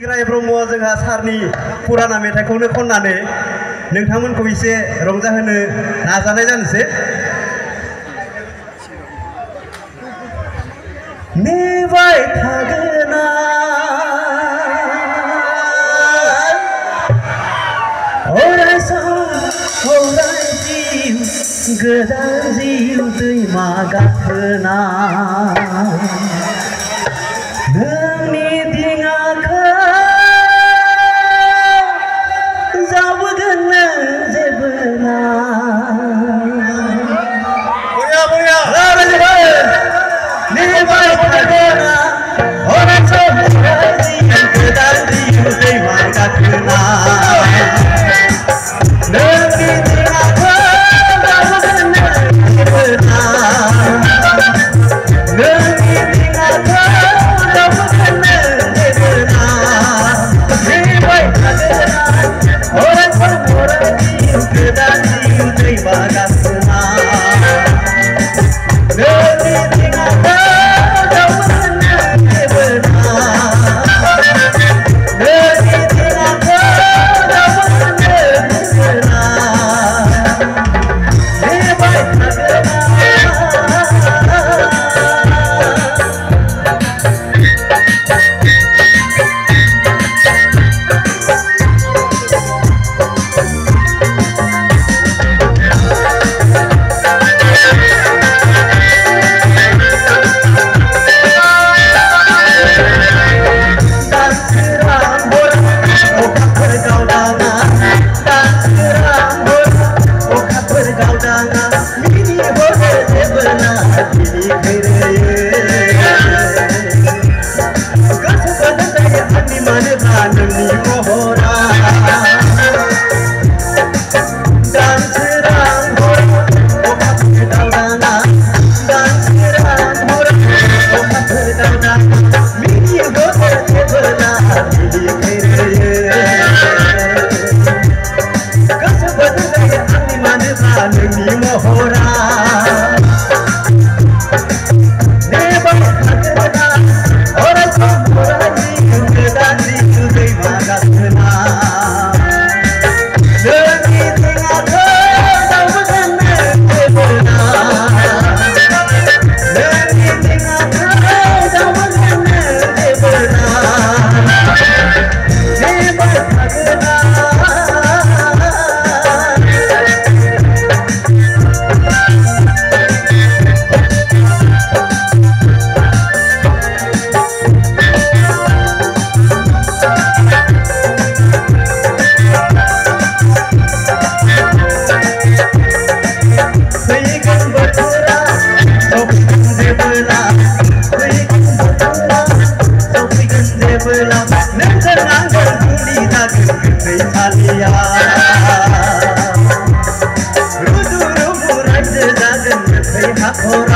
राय ब्रह्म जोंहा सारनि पुराना मेथाइखौनो खननानै नोंथांमोनखौ एसे रंजाहोनो नाजानाय जानोसै। नेबाय थागोना अराय सम अराय जिउ गोदान जिउ दैमा गाथोना नोंनि दिङाखौ जाबोगोन जेबो ना नेबाय थागोना अराय सम अराय जिउ गोदान जिउ दैमा गाथोना नोंनि दिङाखौ जाबोगोन जेबो ना नोंनि दिङाखौ जाबोगोन जेबो ना नेबाय थागोना अराय सम अराय जिउ गोदान जिउ दैमा गाथोना नोंनि दिङाखौ जाबोगोन जेबो ना नोंनि दिङाखौ जाबोगोन जेबो ना नेबाय थागोना Oh